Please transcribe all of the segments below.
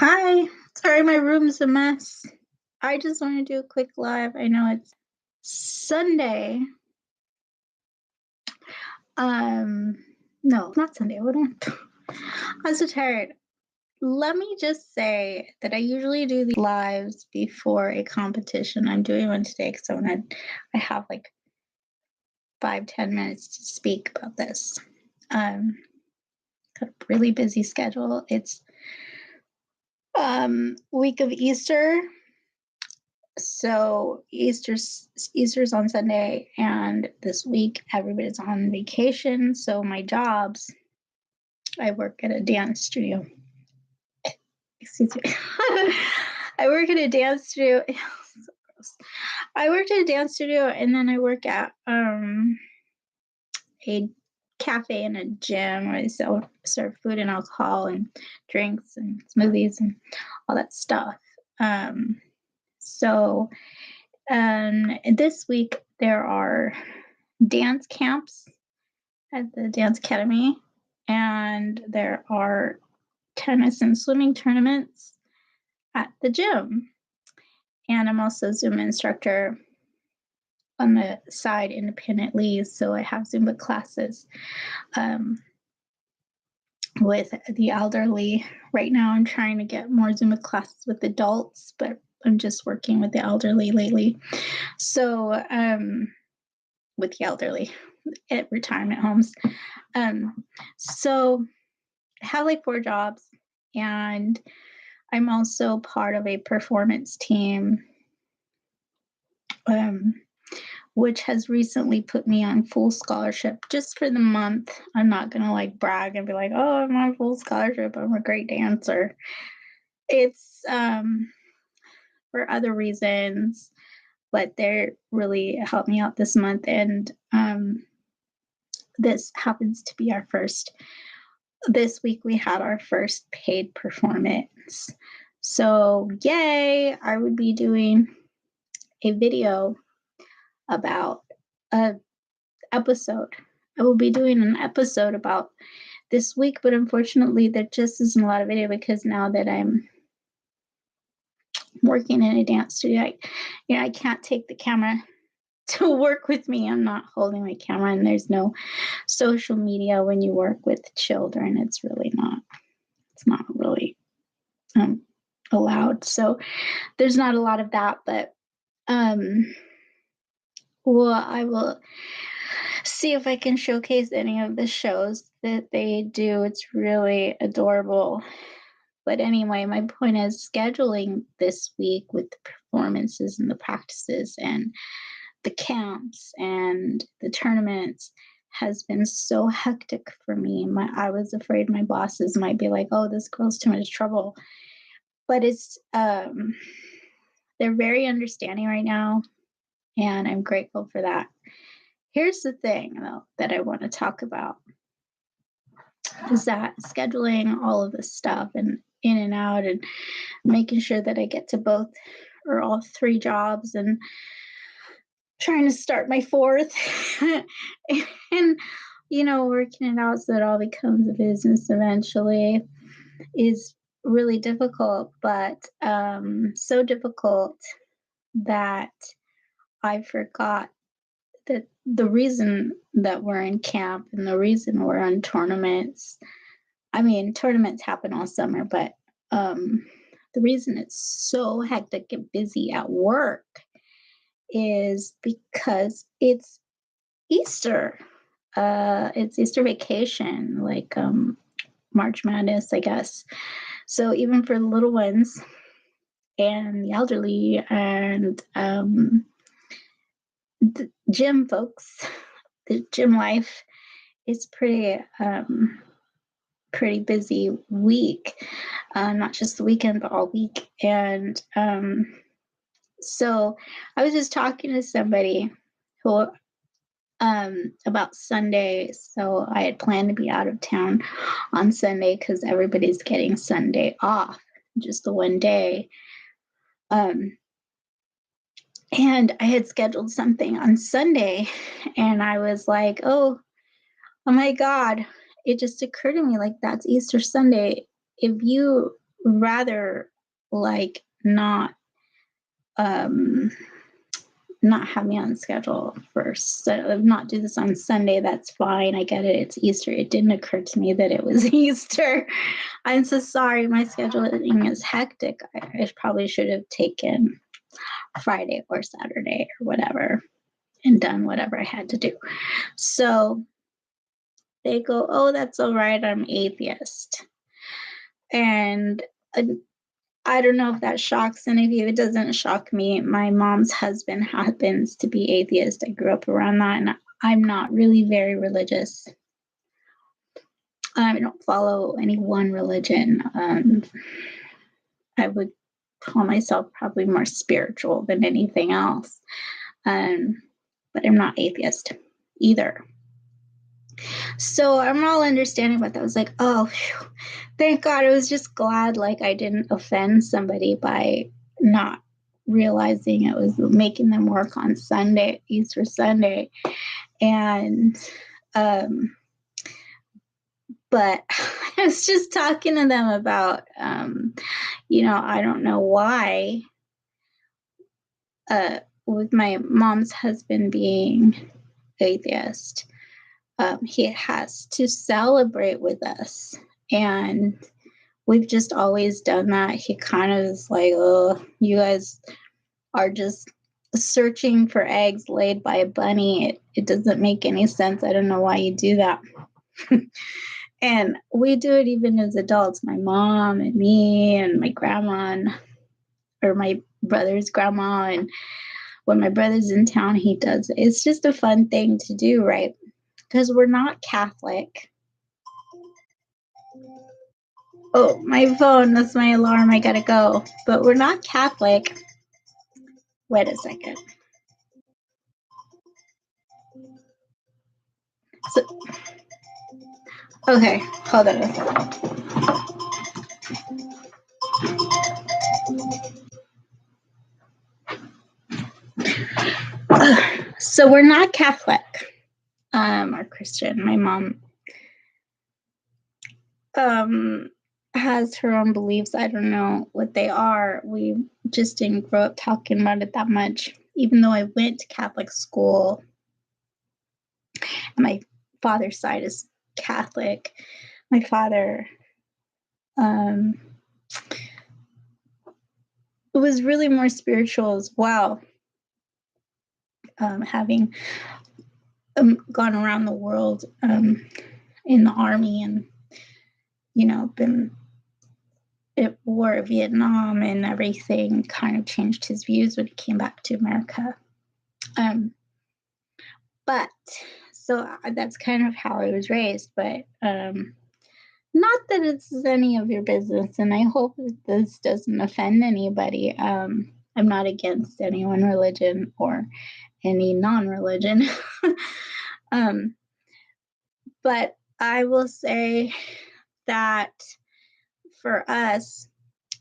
Hi. Sorry, my room's a mess. I just want to do a quick live. I know it's Sunday. No, not Sunday. What am I'm so tired. Let me just say that I usually do these lives before a competition. I'm doing one today because I have like 5-10 minutes to speak about this. Got a really busy schedule. It's week of Easter. So Easter's on Sunday, and this week everybody's on vacation. So my jobs, I work at a dance studio. Excuse me. I work at a dance studio. So gross. I worked at a dance studio, and then I work at a cafe and a gym where they serve food and alcohol and drinks and smoothies and all that stuff. So this week there are dance camps at the dance academy, and there are tennis and swimming tournaments at the gym. And I'm also a Zumba instructor on the side independently, so I have Zumba classes with the elderly. Right now I'm trying to get more Zumba classes with adults, but I'm just working with the elderly lately. So with the elderly at retirement homes. So I have like 4 jobs, and I'm also part of a performance team, which has recently put me on full scholarship just for the month. I'm not gonna like brag and be like, oh, I'm on full scholarship, I'm a great dancer. It's for other reasons, but they really helped me out this month. And this happens to be this week we had our first paid performance. So yay, I would be doing a video about an episode. I will be doing an episode about this week, but unfortunately there just isn't a lot of video because now that I'm working in a dance studio, I can't take the camera to work with me. I'm not holding my camera, and there's no social media when you work with children. It's not really allowed. So there's not a lot of that, but well, I will see if I can showcase any of the shows that they do. It's really adorable. But anyway, my point is scheduling this week with the performances and the practices and the camps and the tournaments has been so hectic for me. I was afraid my bosses might be like, oh, this girl's too much trouble. But it's they're very understanding right now, and I'm grateful for that. Here's the thing, though, that I want to talk about is that scheduling all of this stuff and in and out and making sure that I get to both or all 3 jobs and trying to start my 4th and working it out so it all becomes a business eventually is really difficult, but so difficult that I forgot that the reason that we're in camp and the reason we're on tournaments, tournaments happen all summer, but the reason it's so hectic and busy at work is because it's Easter. It's Easter vacation, like March Madness, I guess. So even for the little ones and the elderly and the gym folks, the gym life is pretty busy week, not just the weekend, but all week. And so I was just talking to somebody who about Sunday. So I had planned to be out of town on Sunday because everybody's getting Sunday off, just the one day. And I had scheduled something on Sunday, and I was like, oh my God, it just occurred to me, like, that's Easter Sunday. If you rather like not have me on schedule first. So not do this on Sunday. That's fine. I get it. It's Easter. It didn't occur to me that it was Easter. I'm so sorry. My scheduling is hectic. I probably should have taken Friday or Saturday or whatever and done whatever I had to do. So they go, oh, that's all right. I'm atheist. And I don't know if that shocks any of you. It doesn't shock me. My mom's husband happens to be atheist. I grew up around that, and I'm not really very religious. I don't follow any one religion. I would call myself probably more spiritual than anything else. But I'm not atheist either. So I'm all understanding about that. I was like, oh, whew, thank God. I was just glad like I didn't offend somebody by not realizing it was making them work on Sunday, Easter Sunday. And but I was just talking to them about I don't know why with my mom's husband being atheist, he has to celebrate with us. And we've just always done that. He kind of is like, oh, you guys are just searching for eggs laid by a bunny. It doesn't make any sense. I don't know why you do that. And we do it even as adults, my mom and me and my grandma or my brother's grandma. And when my brother's in town, he does it. It's just a fun thing to do, right? Because we're not Catholic. Oh, my phone, that's my alarm. I gotta go. But we're not Catholic. Wait a second. So, okay, hold on a second. So we're not Catholic or Christian. My mom has her own beliefs. I don't know what they are. We just didn't grow up talking about it that much. Even though I went to Catholic school, my father's side is Catholic. My father was really more spiritual as well, having gone around the world in the army and been at war of Vietnam and everything. Kind of changed his views when he came back to America. But so that's kind of how I was raised. But not that it's any of your business, and I hope that this doesn't offend anybody. I'm not against any one religion or any non-religion. But I will say that for us,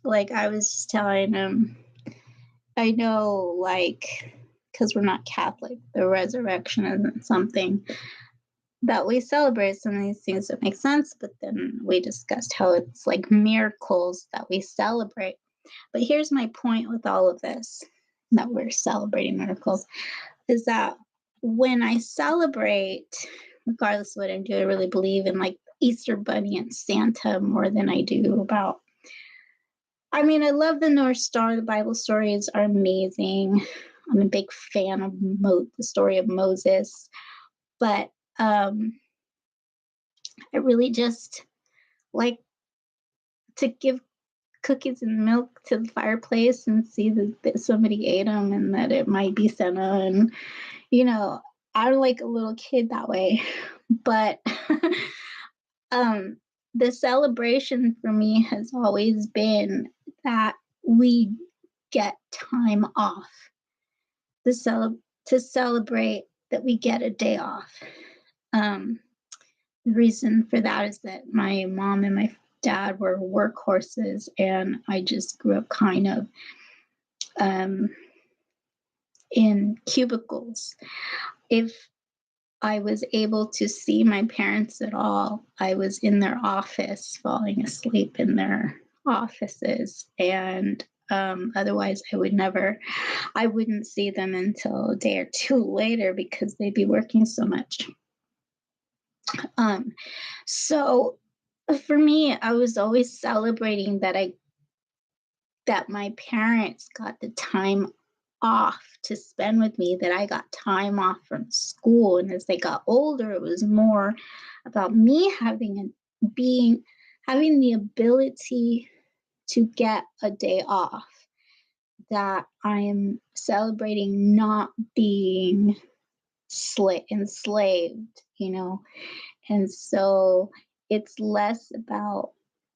like I was just telling him, I know, like, because we're not Catholic, the resurrection isn't something that we celebrate. Some of these things that make sense, but then we discussed how it's like miracles that we celebrate. But here's my point with all of this, that we're celebrating miracles, is that when I celebrate, regardless of what I do, I really believe in like Easter Bunny and Santa more than I do about. I mean, I love the North Star. The Bible stories are amazing. I'm a big fan of the story of Moses, but I really just like to give cookies and milk to the fireplace and see that somebody ate them and that it might be Santa. And, I'm like a little kid that way. But the celebration for me has always been that we get time off to celebrate that we get a day off. The reason for that is that my mom and my dad were workhorses, and I just grew up kind of in cubicles. If I was able to see my parents at all, I was in their office falling asleep in their offices, and otherwise I wouldn't see them until a day or two later because they'd be working so much. Um, so for me, I was always celebrating that my parents got the time off to spend with me, that I got time off from school. And as they got older, it was more about me having the ability to get a day off, that I'm celebrating not being enslaved, And so it's less about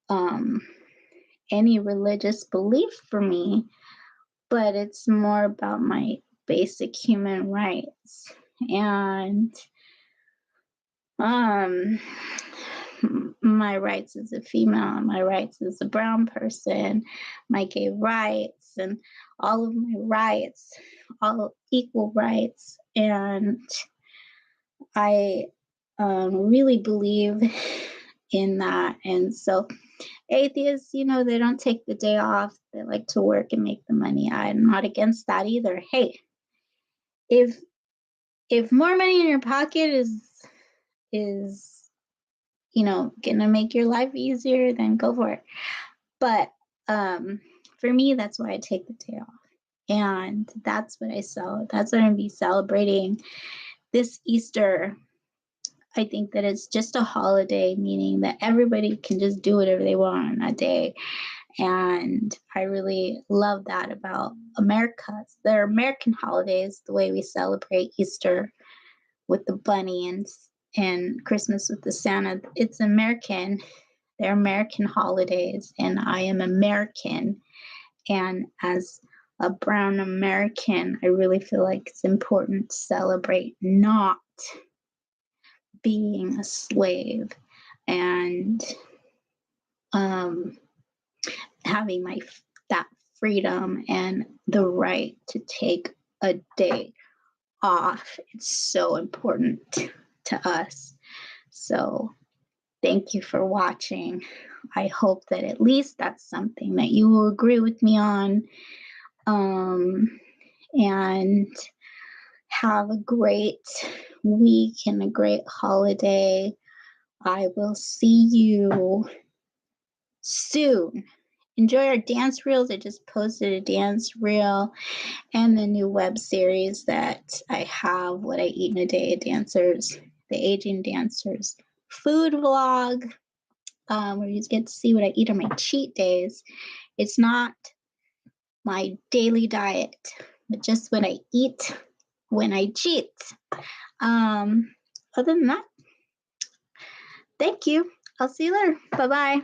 um, any religious belief for me, but it's more about my basic human rights. And um, my rights as a female, my rights as a brown person, my gay rights, and all of my rights, all equal rights. And I really believe in that. And so atheists, they don't take the day off. They like to work and make the money. I'm not against that either. Hey, if more money in your pocket is gonna make your life easier, then go for it. But for me, that's why I take the day off. And that's what I sell. That's what I'm gonna be celebrating this Easter. I think that it's just a holiday, meaning that everybody can just do whatever they want on that day. And I really love that about America. They're American holidays, the way we celebrate Easter with the bunny and Christmas with the Santa. It's American. They're American holidays, and I am American. And as a brown American, I really feel like it's important to celebrate not being a slave and having that freedom and the right to take a day off. It's so important to us. So thank you for watching. I hope that at least that's something that you will agree with me on. And have a great week and a great holiday. I will see you soon. Enjoy our dance reels. I just posted a dance reel and the new web series that I have, What I Eat in a Day, the Aging Dancers food vlog, where you get to see what I eat on my cheat days. It's not my daily diet, but just what I eat when I cheat. Other than that, thank you. I'll see you later. Bye-bye.